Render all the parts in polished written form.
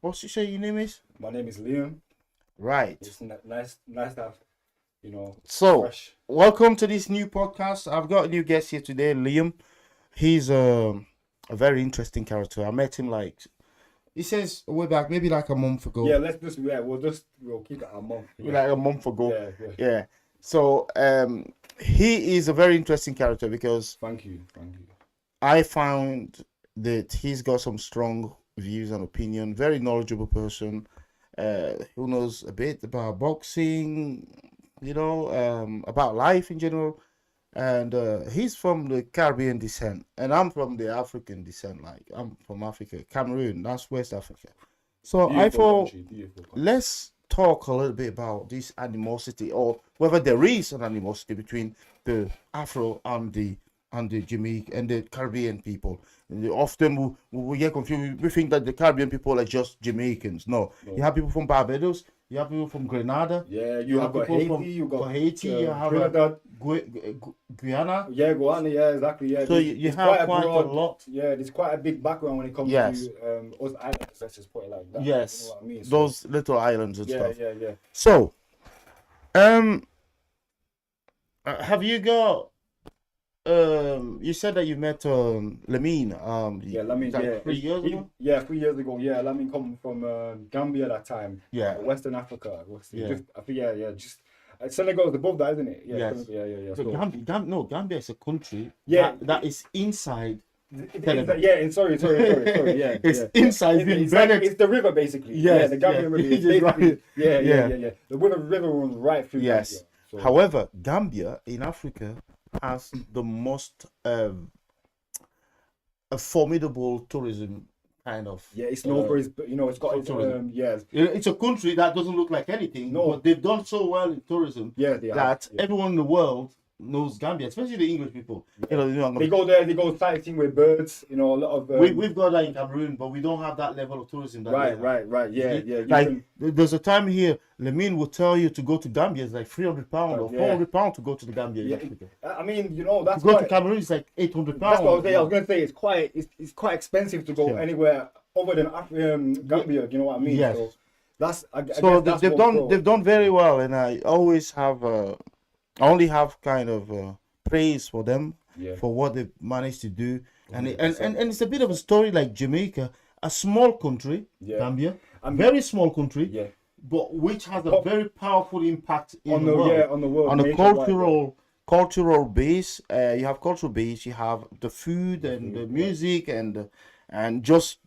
What's you say your name is? My name is Liam. Right. It's nice to have, So, fresh. welcome to this new podcast. I've got a new guest here today, Liam. He's a very interesting character. I met him he says way back, maybe like a month ago. Yeah, we'll keep it a month. Yeah. Like a month ago. Yeah. Yeah. So, he is a very interesting character because Thank you. I found that he's got some strong views and opinion. Very knowledgeable person. Who knows a bit about boxing, about life in general. And he's from the Caribbean descent, and I'm from the African descent. Like I'm from Africa, Cameroon. That's West Africa. So I thought, Beautiful country. let's talk a little bit about this animosity, or whether there is an animosity between the Afro and the Jamaican and the Caribbean people. And often we get confused. We think that the Caribbean people are just Jamaicans. No. You have people from Barbados. You have people from Grenada. Yeah, you have got people Haiti. from You got Haiti. You have Trinidad. Guyana. Yeah, Guyana. Yeah, exactly. Yeah. So you have quite a lot. Yeah, there's quite a big background when it comes Yes. to us islands. Let's just put it like that. Yes. You know what I mean? So, Those little islands and stuff. Yeah. So, have you got? You said that you met Lamine. Yeah, Lamin. like Yeah, 3 years ago. Yeah, 3 years ago. Yeah, Lamin come from Gambia that time. Yeah. Western Africa. Yeah. Just, I think. Yeah. Just Senegal is above that, isn't it? Yeah. Yes. Senegal, yeah. So So, Gambia is a country. Yeah. that is inside. Yeah, and sorry. Yeah, It's yeah. inside It's, being it's, like, Bennett. it's the river basically. Yes, Yeah, the Gambian yeah. river. It's Is basically, right. Yeah. The river runs right through Yes. Gambia. So, However, Gambia in Africa has the most a formidable tourism kind of. yeah, it's known for its. It's got its. tourism. Yes. It's a country that doesn't look like anything. No. But they've done so well in tourism Yeah, they have. that Yeah. everyone in the world knows Gambia, especially the English people. They go there. They go sightseeing with birds. A lot of. We've got that in Cameroon, but we don't have that level of tourism. That they have. Right. Yeah. You Like can- there's a time here, Lamine will tell you to go to Gambia. It's like £300 or Yeah. £400 to go to the Gambia. Yeah, in Africa. I mean, To that's go to quite. Cameroon, it's like £800. That's what I was saying. I was gonna say it's quite expensive to go Yeah. anywhere other than Gambia. You know what I mean? Yes. So that's I So guess that's they've one done pro. they've done very well, and I always have I only have kind of praise for them Yeah. for what they've managed to do, and 100%. and it's a bit of a story like Jamaica, a small country, Yeah. Gambia, And- very small country, Yeah. but which has a Pop- very powerful impact in On the the world. on the world On a nationwide, cultural base. You have cultural base, you have the food and the music and just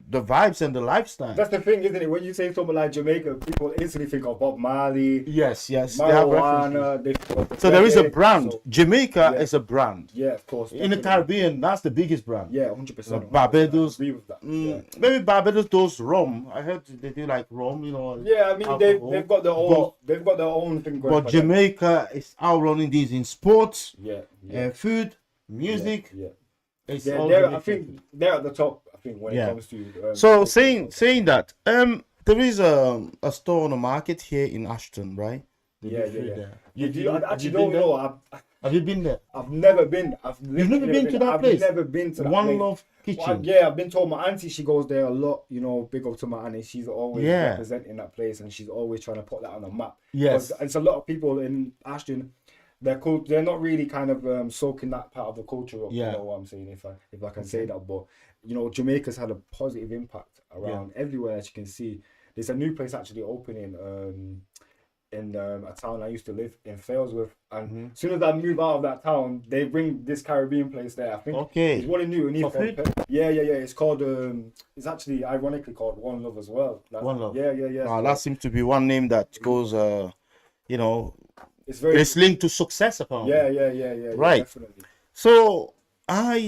the vibes and the lifestyle. That's the thing, isn't it? When you say something like Jamaica, people instantly think of Bob Marley, Yes, they have references. marijuana. They think of the So there is a reggae, brand. so- Jamaica Yeah. is a brand. yeah, of course. In the definitely. Caribbean, that's the biggest brand. Yeah, 100%. Barbados. I agree with that. Yeah. Maybe Barbados does rum. I heard they do like rum, Yeah, I mean alcohol. they've got their own thing going. But for them. Jamaica is outrunning these in sports, Yeah. food, music. Yeah. It's Yeah, all I Jamaican think food. they're at the top. I think when Yeah. it comes to. So saying that, there is a store on the market here in Ashton, right? The Yeah. food there. I actually have you don't been there? know. Have you been there? I've never been. You've never been to that place? I've never been to that One place. Love Kitchen. Yeah, I've been told my auntie she goes there a lot. Big up to my auntie. She's always Yeah. representing that place, and she's always trying to put that on the map. Yes. 'Cause it's a lot of people in Ashton. They're not really kind of soaking that part of the culture up. Yeah. You know what I'm saying? If I can say that, but Jamaica's had a positive impact around everywhere. As you can see, there's a new place actually opening in a town I used to live in Failsworth, and as soon as I move out of that town, they bring this Caribbean place there. I think Okay. it's one in Newton. For food? Yeah. It's called it's actually ironically called One Love as well. One Love. Yeah. That seems to be one name that goes, It's very it's linked to success apparently. yeah. Right. Definitely. So I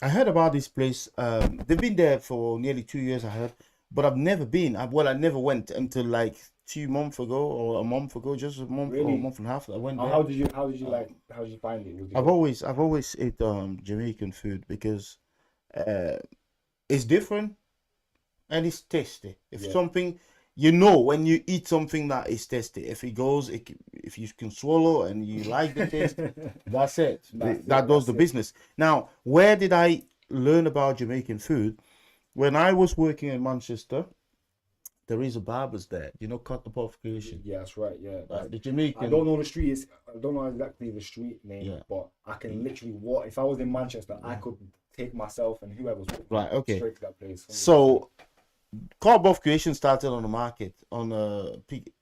heard about this place. They've been there for nearly 2 years. I heard, but I've never been. I never went until like 2 months ago or a month ago, just a month or Really? a month and a half. I went there. How did you find it? Was it- I've always ate Jamaican food because it's different and it's tasty. If Yeah. something when you eat something that is tasty, if you can swallow and you like the taste, that's it. That does the business. Now, where did I learn about Jamaican food? when I was working in Manchester, there is a barber's there. You know, cut above creation. Yeah, that's right. Yeah, The Jamaican. I don't know the street. I don't know exactly the street name, Yeah. but I can literally walk. If I was in Manchester, I could take myself and whoever's with me Right. Okay. straight to that place. 100%. So, cut above creation started on the market on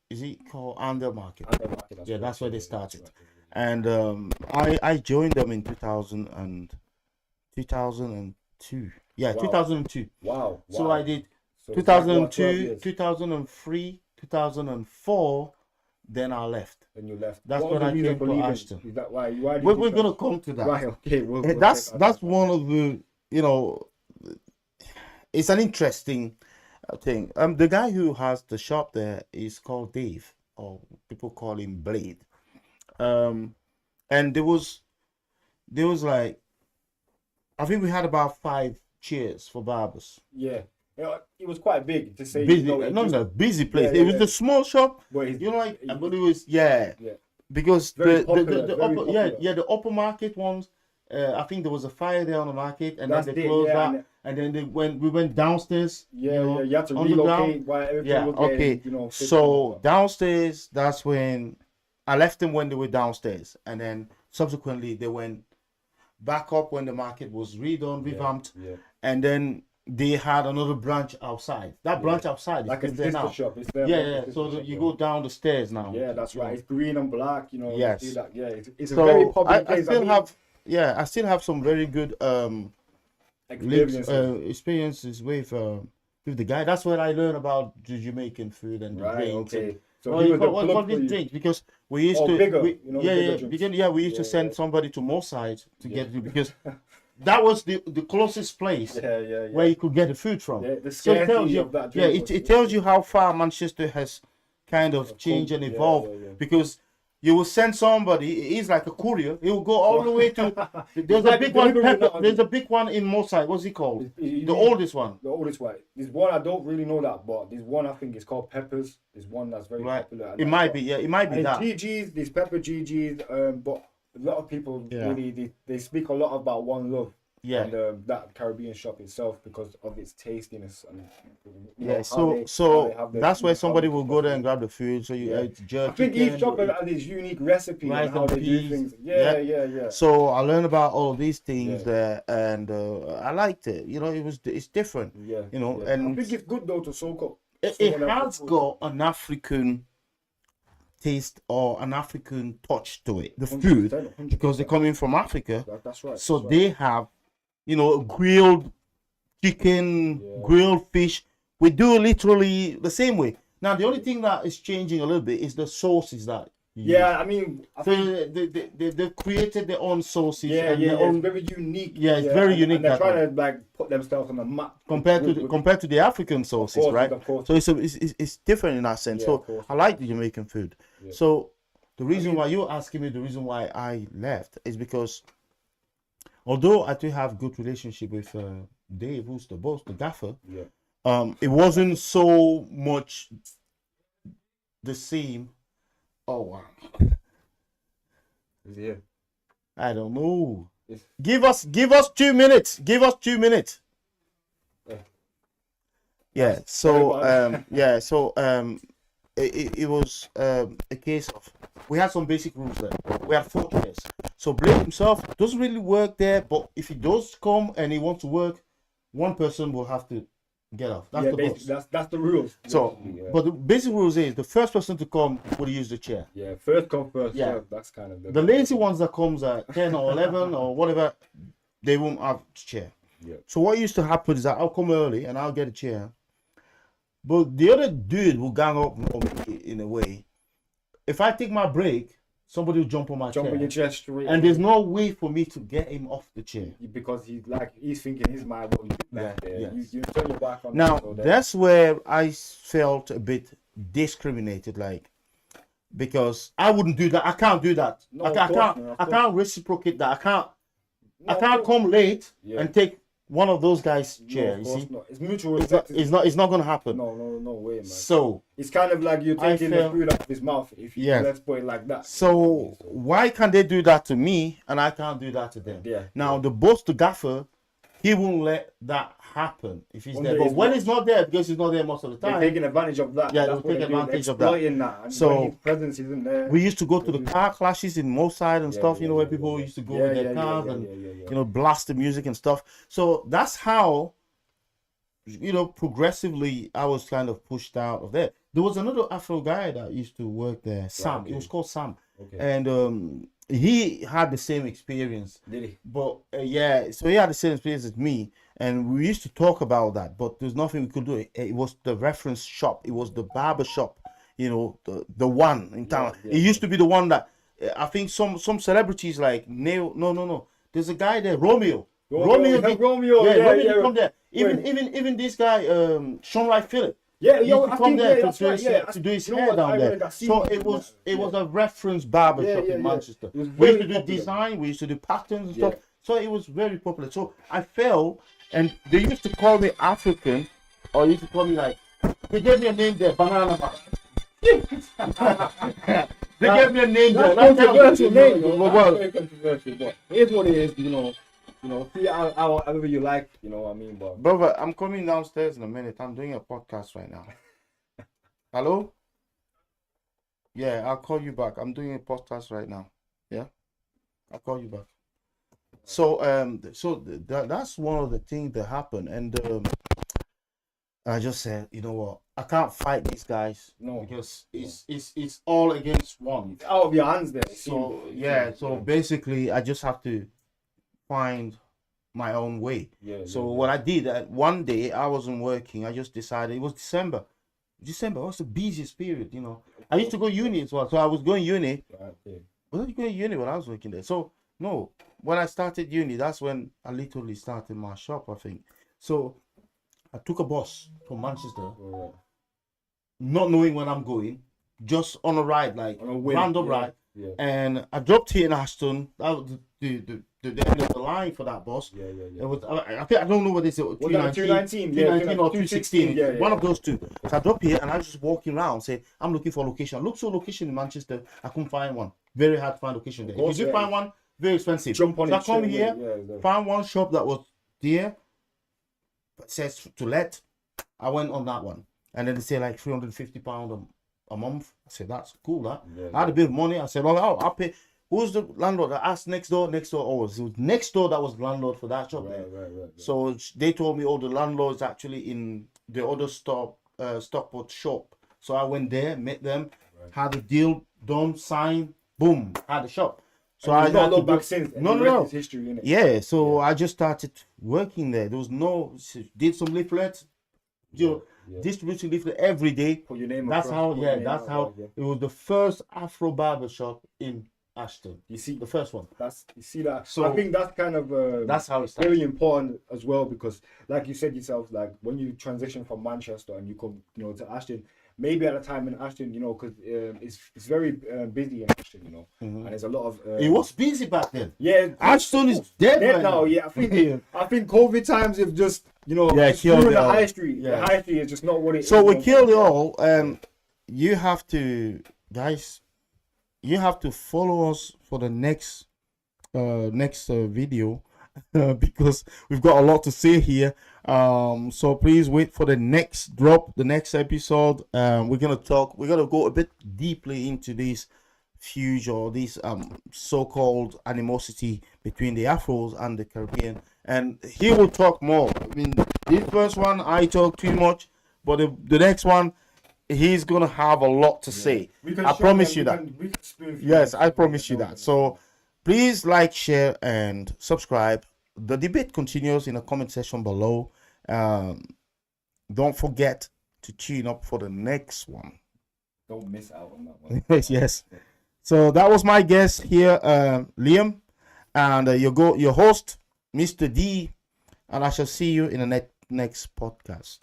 is it called Under Market? And the market, Yeah, right. that's where they Yeah, that's started. right. And I joined them in 2002. Yeah, Wow. 2002. Wow. So wow. I did So it's like, what, 12 2002, years? 2003, 2004. Then I left. Then you left. That's What when was I the reason came for to leaving? Ashton. Is that why? Why did We're you gonna come to that. Right. Okay. We'll That's take that. one of the, you know, it's an interesting thing. The guy who has the shop there is called Dave, or people call him Blade. And there was like, I think we had about 5 chairs for barbers. Yeah. It was quite big to say. Busy, You know, it no, just- no, busy place. Yeah, It was yeah. the small shop, but it's- you know, like, it- but it was, yeah, yeah. because Very the popular, very upper, popular. the upper market ones. I think there was a fire there on the market, and That's then they it, closed yeah, that, and then we went downstairs. Yeah, you know, yeah, you have to underground. relocate while everything Yeah, was getting, okay. you know, fixed So up. downstairs, that's when I left them when they were downstairs, and then subsequently they went back up when the market was redone, revamped, Yeah. and then they had another branch outside. That branch outside is Like a still there sister now. shop. It's there. Yeah, like a yeah. sister So shop, you yeah. go down the stairs now. Yeah, that's you right. know. It's green and black, you know. Yes. You see that? Yeah, it's a So very popular I place. still have, yeah, I still have some very good links, experience. experiences with the guy. That's where I learned about the Jamaican food and the Right, drinks. okay. And, So well, he was the what plug for these you. drinks, because we used Oh, to bigger, we, you know, yeah, bigger yeah, drinks. we used to Yeah, send yeah. somebody to Moorside to Yeah. get it, because that was the closest place Yeah. where you could get the food from. Yeah, the So it tells scarcity you, of that yeah, drink was- it tells you how far Manchester has kind of changed and Yeah, evolved, yeah. because you will send somebody, he's like a courier, he will go all the way to, there's like a big a one, delivery now. there's a big one in Moorside, what's it called? You The mean- oldest one. The oldest one. There's one I don't really know that, but there's one I think it's called Peppers. There's one that's very Right. popular. It might be, yeah, it might be And that. GGs, there's Pepper GGs, but a lot of people Yeah. really they speak a lot about One Love. Yeah. And that Caribbean shop itself because of its tastiness and you know, Yeah, how so they have their that's where food, somebody how will they go there cook and grab the food. So you Yeah. jerk I think chicken, each shop has its unique recipe rice and how and they do peas. things. Yeah. Yeah. So I learned about all these things Yeah. there, and I liked it. You know, it's different. Yeah. You know, yeah. and I think it's good though to soak up. it someone has else's food. got an African taste or an African touch to it. The 100%, food, 100%. because they're coming from Africa, That's right. so that's right. they have, you know, grilled chicken, Yeah. grilled fish. We do literally the same way. Now the only thing that is changing a little bit is the sauces that. you use. Yeah, I mean, I So think, they've created their own sauces. yeah, and yeah, their it's own, very unique. Yeah, it's very unique And they're that trying to like put themselves on the map compared to the African sauces, course, right? of course. So it's different in that sense. Yeah, So of course. I like the Jamaican food. Yeah. So the reason why you're asking me the reason why I left is because although I do have good relationship with Dave, who's the boss, the gaffer, Yeah. it wasn't so much the same. Oh wow. Yeah. I don't know. It's- Give us 2 minutes. Give us 2 minutes. Yeah. So it was a case of we had some basic rules there. We had 4 chairs. So Blake himself doesn't really work there, but if he does come and he wants to work, one person will have to get off. That's Yeah, the basically, boss. that's the rules. So, basically, yeah. but the basic rules is the first person to come will use the chair. Yeah, first come first. Yeah. serve, that's kind of The lazy ones that comes at 10 or 11 or whatever, they won't have a chair. Yeah. So what used to happen is that I'll come early and I'll get a chair. But the other dude will gang up on me in a way. If I take my break, somebody will jump on my Jump chair. on your chest straight. And there's no way for me to get him off the chair. because he's thinking in his mind, well, you left there. yes. You turn your back on Now, him, so then- that's where I felt a bit discriminated, like, because I wouldn't do that. I can't do that. No, I of can't, course, man, of I can't reciprocate that. I No, can't of course. come late Yeah. and take one of those guys' No, chair. of You course see, not. It's mutual respect. it's not gonna happen. No way, man. So It's kind of like you're I taking the felt- food out of his mouth. If you Yeah. let's put it like that. why can't they do that to me and I can't do that to them? Yeah. Now the boss, the gaffer, he won't let that happen if he's One there. day But he's when not- he's not there, because he's not there most of the They're time, taking advantage of that. Yeah, That's they'll what take they're doing, advantage of that. exploiting that. And So- when his presence isn't there. we used to go to the car clashes in Mooside and stuff, you know, where people used to go with their cars and, you know, blast the music and stuff. So that's how, you know, progressively I was kind of pushed out of there. There was another Afro guy that used to work there, Sam. okay. It was called Sam. Okay. And he had the same experience. Did he? But yeah, so he had the same experience as me, and we used to talk about that. But there's nothing we could do. It was the reference shop. It was the barber shop. You know, the one in town. Yeah, It used to be the one that I think some celebrities like Neil. No. There's a guy there, Romeo. Romeo, did come there. Even this guy, Sean Wright Phillip. Yeah, He yo, used to I come think there that's to, right. Yeah, to do his you know hair what, down I there. read that So scene. it was a reference barber shop in Manchester. It was We used very to do popular. design, we used to do patterns and stuff. So it was very popular. So I fell, and they used to call me African, or used to call me like, they gave me a name there, Banana Man. They gave me a name there. That's That's controversial name, though. well, That's very controversial, but it is what it is, you know. See however you like, you know what I mean, but brother, I'm coming downstairs in a minute. I'm doing a podcast right now. Hello? Yeah, I'll call you back. I'm doing a podcast right now. Yeah? I'll call you back. So that's one of the things that happened, and I just said, you know what? I can't fight these guys. No. Because it's all against one. it's out of your hands there. So yeah, so basically I just have to find my own way. So what I did, one day I wasn't working. I just decided, it was December. December was the busiest period, you know. I used to go uni as well. So I was going uni. Was I going uni when I was working there? So no, when I started uni, that's when I literally started my shop, I think. So I took a bus from Manchester, not knowing when I'm going, just on a ride, like On a whim, random yeah, ride. yeah. And I dropped here in Ashton. That was the end of the line for that bus. It was, I think, I don't know what it is. Was that 219? 219 or 216. Yeah, One of those two. So I dropped here and I was just walking around saying, I'm looking for a location. I looked for a location in Manchester. I couldn't find one. Very hard to find a location there. If you do find one, very expensive. Jump on so it. I come here, Yeah. found one shop that was there, that says to let. I went on that one. And then they say like £350 a month. I said, that's cool, that. I had a bit of money. I said, oh, I'll pay. Who's the landlord? I asked next door. Oh, it was next door that was the landlord for that shop. Right. So they told me, oh, the landlord's actually in the other Stockport shop. So I went there, met them, had a deal done, signed, boom, had a shop. So I not had to looked back go- since. No. History, innit? Yeah, so I just started working there. There was did some leaflets, distributing leaflet every day. Put your name That's across, how, put your name that's out, how it was the first Afro barber shop in Ashton. You see, The first one. you see that. So I think that's kind of that's how it started. very important as well, because like you said yourself, like when you transition from Manchester and you come, you know, to Ashton, maybe at a time in Ashton, you know, because it's very busy in Ashton, you know, and there's a lot of It was busy back then. yeah, Ashton is dead right now. now. Yeah, I think COVID times have just, you know, killed screwing it the all. high street. Yeah. The high street is just not what it is. So we killed it all. You have to, guys, you have to follow us for the next video because we've got a lot to say here. So please wait for the next drop, the next episode. We're gonna go a bit deeply into this fuse or this so-called animosity between the Afros and the Caribbean, and he will talk more. I mean, this first one I talk too much, but the next one he's gonna have a lot to say. I promise you that. Yes, I promise you that. So please like, share, and subscribe. The debate continues in the comment section below. Don't forget to tune up for the next one. Don't miss out on that one. Yes. So that was my guest here, Liam, and your host, Mr. D, and I shall see you in the next podcast.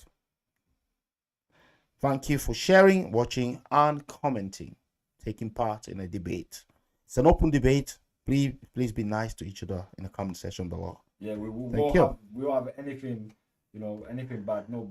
Thank you for sharing, watching, and commenting, taking part in a debate. It's an open debate. Please be nice to each other in the comment section below. Yeah, we Thank you. won't have anything, you know, anything bad. No